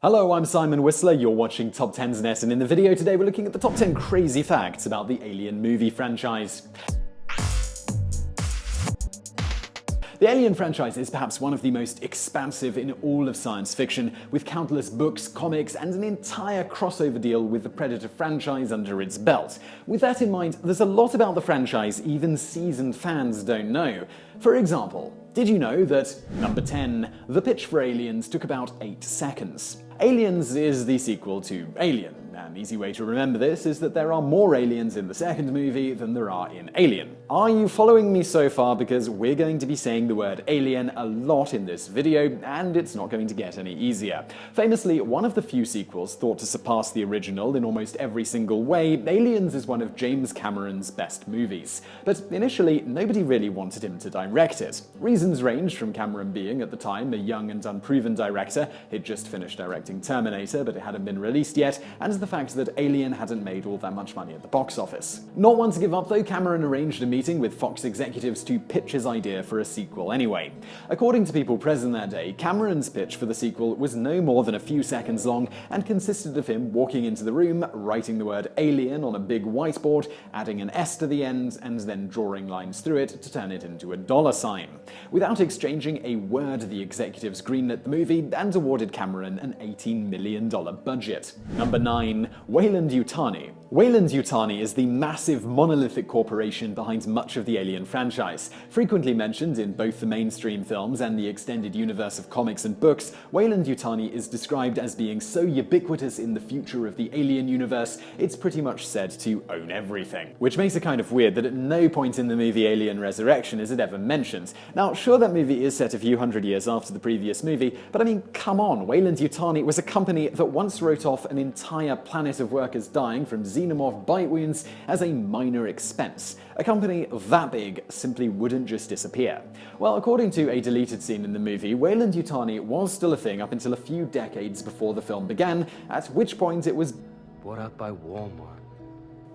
Hello, I'm Simon Whistler, you're watching TopTenzNet, and in the video today we're looking at the top 10 crazy facts about the Alien movie franchise. The Alien franchise is perhaps one of the most expansive in all of science fiction, with countless books, comics, and an entire crossover deal with the Predator franchise under its belt. With that in mind, there's a lot about the franchise even seasoned fans don't know. For example, did you know that number 10, the pitch for Aliens took about 8 seconds? Aliens is the sequel to Alien. An easy way to remember this is that there are more aliens in the second movie than there are in Alien. Are you following me so far? Because we're going to be saying the word alien a lot in this video, and it's not going to get any easier. Famously, one of the few sequels thought to surpass the original in almost every single way, Aliens is one of James Cameron's best movies. But initially, nobody really wanted him to direct it. Reasons ranged from Cameron being, at the time, a young and unproven director. He'd just finished directing Terminator, but it hadn't been released yet, and the fact that Alien hadn't made all that much money at the box office. Not one to give up though, Cameron arranged a meeting with Fox executives to pitch his idea for a sequel anyway. According to people present that day, Cameron's pitch for the sequel was no more than a few seconds long and consisted of him walking into the room, writing the word alien on a big whiteboard, adding an S to the end, and then drawing lines through it to turn it into a $sign. Without exchanging a word, the executives greenlit the movie and awarded Cameron an $18 million budget. Number 9. Weyland-Yutani. Weyland-Yutani is the massive monolithic corporation behind much of the Alien franchise. Frequently mentioned in both the mainstream films and the extended universe of comics and books, Weyland-Yutani is described as being so ubiquitous in the future of the Alien universe, it's pretty much said to own everything. Which makes it kind of weird that at no point in the movie Alien Resurrection is it ever mentioned. Now, sure, that movie is set a few hundred years after the previous movie, but I mean, come on, Weyland-Yutani was a company that once wrote off an entire planet of workers dying from Xenomorph bite wounds as a minor expense. A company that big simply wouldn't just disappear. Well, according to a deleted scene in the movie, Weyland-Yutani was still a thing up until a few decades before the film began, at which point it was bought out by Walmart.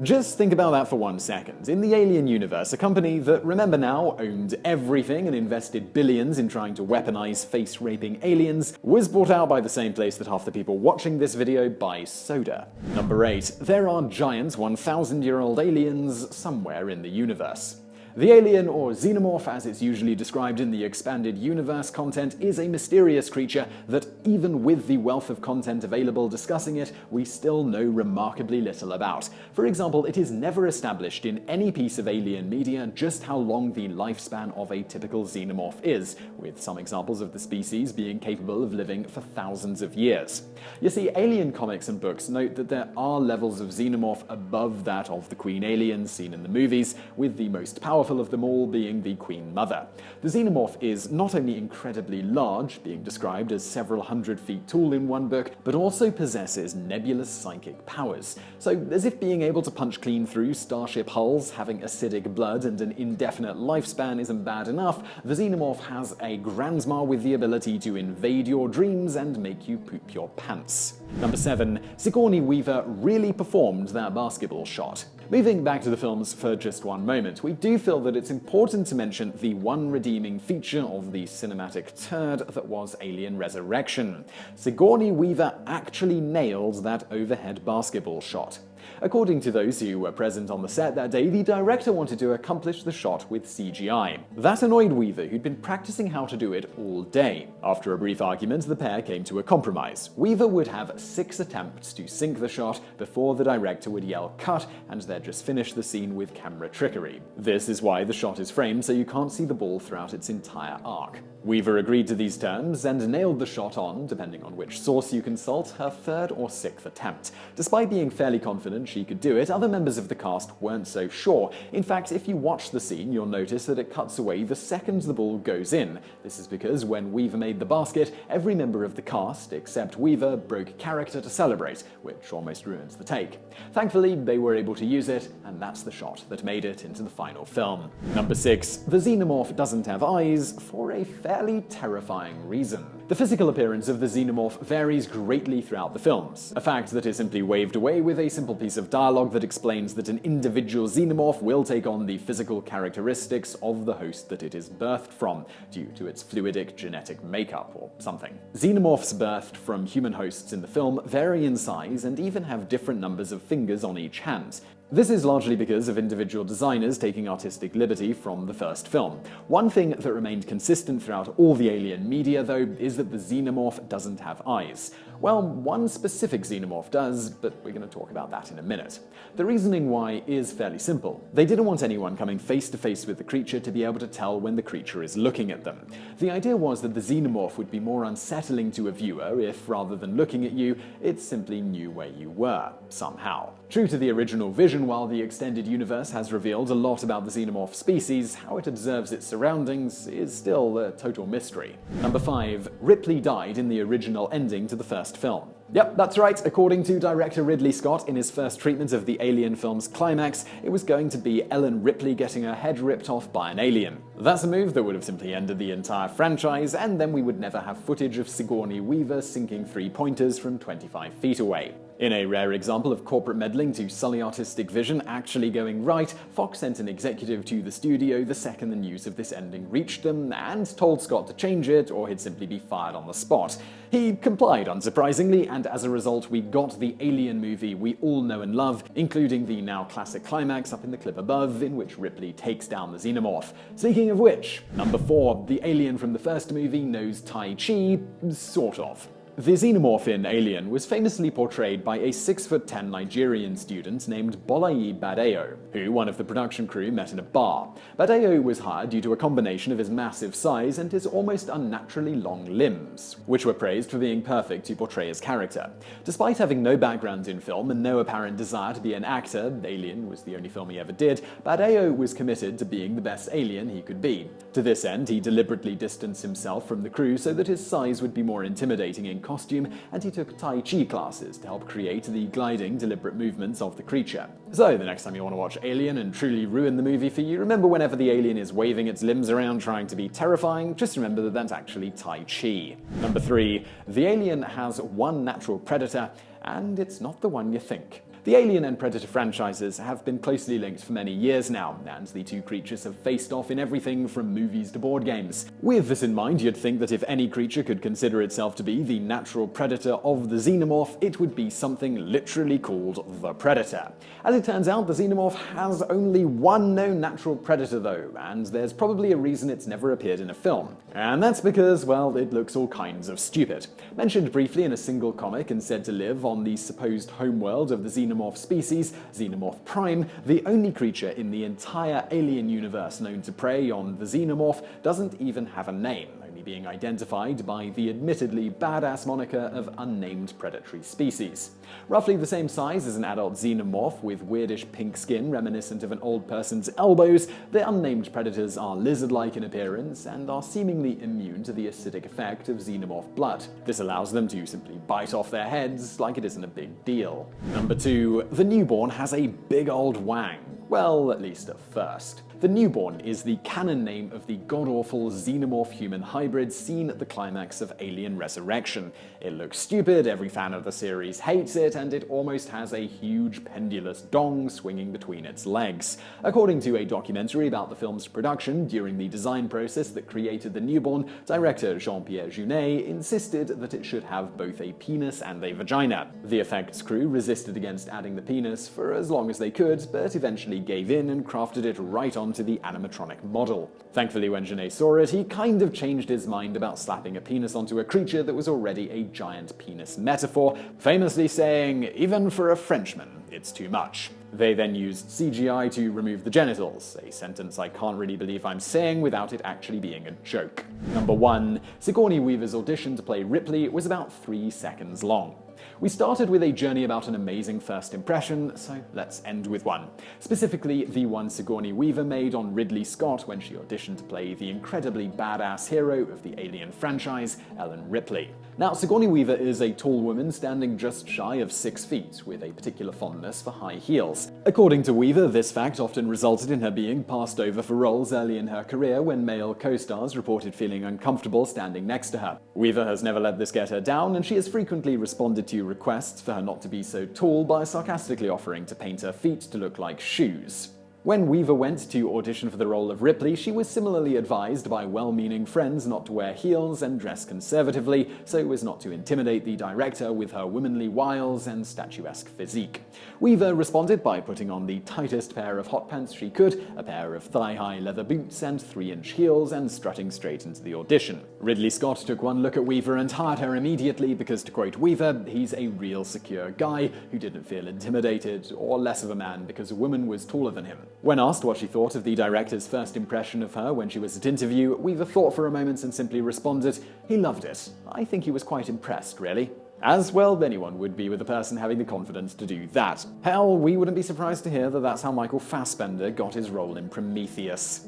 Just think about that for 1 second. In the Alien universe, a company that, remember now, owned everything and invested billions in trying to weaponize face-raping aliens, was bought out by the same place that half the people watching this video buy soda. Number 8. There are giant 1,000-year-old aliens somewhere in the universe. The alien, or Xenomorph as it's usually described in the expanded universe content, is a mysterious creature that, even with the wealth of content available discussing it, we still know remarkably little about. For example, it is never established in any piece of alien media just how long the lifespan of a typical Xenomorph is, with some examples of the species being capable of living for thousands of years. You see, alien comics and books note that there are levels of Xenomorph above that of the Queen aliens seen in the movies, with the most powerful of them all being the Queen Mother. The Xenomorph is not only incredibly large, being described as several hundred feet tall in one book, but also possesses nebulous psychic powers. So, as if being able to punch clean through starship hulls, having acidic blood, and an indefinite lifespan isn't bad enough, the Xenomorph has a grandma with the ability to invade your dreams and make you poop your pants. Number 7. Sigourney Weaver really performed that basketball shot. Moving back to the films for just one moment, we do feel that it's important to mention the one redeeming feature of the cinematic turd that was Alien Resurrection. Sigourney Weaver actually nailed that overhead basketball shot. According to those who were present on the set that day, the director wanted to accomplish the shot with CGI. That annoyed Weaver, who'd been practicing how to do it all day. After a brief argument, the pair came to a compromise. Weaver would have 6 attempts to sync the shot before the director would yell cut, and they'd just finish the scene with camera trickery. This is why the shot is framed so you can't see the ball throughout its entire arc. Weaver agreed to these terms and nailed the shot on, depending on which source you consult, her 3rd or 6th attempt. Despite being fairly confident she could do it, other members of the cast weren't so sure. In fact, if you watch the scene, you'll notice that it cuts away the second the ball goes in. This is because when Weaver made the basket, every member of the cast, except Weaver, broke character to celebrate, which almost ruins the take. Thankfully, they were able to use it, and that's the shot that made it into the final film. Number 6. The Xenomorph doesn't have eyes for a fairly terrifying reason. The physical appearance of the Xenomorph varies greatly throughout the films, a fact that is simply waved away with a simple piece of dialogue that explains that an individual Xenomorph will take on the physical characteristics of the host that it is birthed from, due to its fluidic genetic makeup or something. Xenomorphs birthed from human hosts in the film vary in size and even have different numbers of fingers on each hand. This is largely because of individual designers taking artistic liberty from the first film. One thing that remained consistent throughout all the Alien media, though, is that the Xenomorph doesn't have eyes. Well, one specific Xenomorph does, but we're going to talk about that in a minute. The reasoning why is fairly simple. They didn't want anyone coming face to face with the creature to be able to tell when the creature is looking at them. The idea was that the Xenomorph would be more unsettling to a viewer if, rather than looking at you, it simply knew where you were, somehow. True to the original vision, while the extended universe has revealed a lot about the Xenomorph species, how it observes its surroundings is still a total mystery. Number 5. Ripley died in the original ending to the first film. Yep, that's right. According to director Ridley Scott, in his first treatment of the Alien film's climax, it was going to be Ellen Ripley getting her head ripped off by an alien. That's a move that would have simply ended the entire franchise, and then we would never have footage of Sigourney Weaver sinking 3 pointers from 25 feet away. In a rare example of corporate meddling to sully artistic vision actually going right, Fox sent an executive to the studio the second the news of this ending reached them and told Scott to change it or he'd simply be fired on the spot. He complied, unsurprisingly, and as a result we got the Alien movie we all know and love, including the now classic climax up in the clip above in which Ripley takes down the Xenomorph. Speaking of which, number 4, the alien from the first movie knows Tai Chi, sort of. The Xenomorph in Alien was famously portrayed by a 6'10" Nigerian student named Bolayi Badeo, who one of the production crew met in a bar. Badeo was hired due to a combination of his massive size and his almost unnaturally long limbs, which were praised for being perfect to portray his character. Despite having no background in film and no apparent desire to be an actor, Alien was the only film he ever did, Badeo was committed to being the best alien he could be. To this end, he deliberately distanced himself from the crew so that his size would be more intimidating in costume, and he took Tai Chi classes to help create the gliding, deliberate movements of the creature. So, the next time you want to watch Alien and truly ruin the movie for you, remember whenever the alien is waving its limbs around trying to be terrifying, just remember that that's actually Tai Chi. Number 3. The alien has one natural predator, and it's not the one you think. The Alien and Predator franchises have been closely linked for many years now, and the two creatures have faced off in everything from movies to board games. With this in mind, you'd think that if any creature could consider itself to be the natural predator of the Xenomorph, it would be something literally called the Predator. As it turns out, the Xenomorph has only one known natural predator though, and there's probably a reason it's never appeared in a film. And that's because, well, it looks all kinds of stupid. Mentioned briefly in a single comic and said to live on the supposed homeworld of the Xenomorph species, Xenomorph Prime, the only creature in the entire Alien universe known to prey on the Xenomorph, doesn't even have a name, only being identified by the admittedly badass moniker of unnamed predatory species. Roughly the same size as an adult Xenomorph with weirdish pink skin reminiscent of an old person's elbows, the unnamed predators are lizard-like in appearance and are seemingly immune to the acidic effect of Xenomorph blood. This allows them to simply bite off their heads like it isn't a big deal. Number 2. The newborn has a big old wang. Well, at least at first. The newborn is the canon name of the god-awful Xenomorph-human hybrid seen at the climax of Alien Resurrection. It looks stupid, every fan of the series hates it, and it almost has a huge pendulous dong swinging between its legs. According to a documentary about the film's production, during the design process that created the newborn, director Jean-Pierre Jeunet insisted that it should have both a penis and a vagina. The effects crew resisted against adding the penis for as long as they could, but eventually gave in and crafted it right onto the animatronic model. Thankfully, when Jeunet saw it, he kind of changed his mind about slapping a penis onto a creature that was already a giant penis metaphor, famously saying, "Even for a Frenchman, it's too much." They then used CGI to remove the genitals, a sentence I can't really believe I'm saying without it actually being a joke. Number 1. Sigourney Weaver's audition to play Ripley was about 3 seconds long. We started with a journey about an amazing first impression, so let's end with one. Specifically, the one Sigourney Weaver made on Ridley Scott when she auditioned to play the incredibly badass hero of the Alien franchise, Ellen Ripley. Now, Sigourney Weaver is a tall woman standing just shy of 6 feet, with a particular fondness for high heels. According to Weaver, this fact often resulted in her being passed over for roles early in her career when male co-stars reported feeling uncomfortable standing next to her. Weaver has never let this get her down, and she has frequently responded to requests for her not to be so tall by sarcastically offering to paint her feet to look like shoes. When Weaver went to audition for the role of Ripley, she was similarly advised by well-meaning friends not to wear heels and dress conservatively so as not to intimidate the director with her womanly wiles and statuesque physique. Weaver responded by putting on the tightest pair of hot pants she could, a pair of thigh-high leather boots and 3-inch heels, and strutting straight into the audition. Ridley Scott took one look at Weaver and hired her immediately because, to quote Weaver, he's a real secure guy who didn't feel intimidated or less of a man because a woman was taller than him. When asked what she thought of the director's first impression of her when she was at interview, Weaver thought for a moment and simply responded, "He loved it. I think he was quite impressed, really." As well anyone would be with a person having the confidence to do that. Hell, we wouldn't be surprised to hear that that's how Michael Fassbender got his role in Prometheus.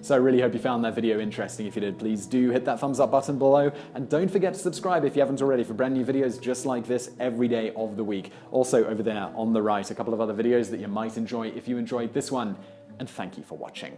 So I really hope you found that video interesting. If you did, please do hit that thumbs up button below, and don't forget to subscribe if you haven't already for brand new videos just like this every day of the week. Also over there on the right, a couple of other videos that you might enjoy if you enjoyed this one, and thank you for watching.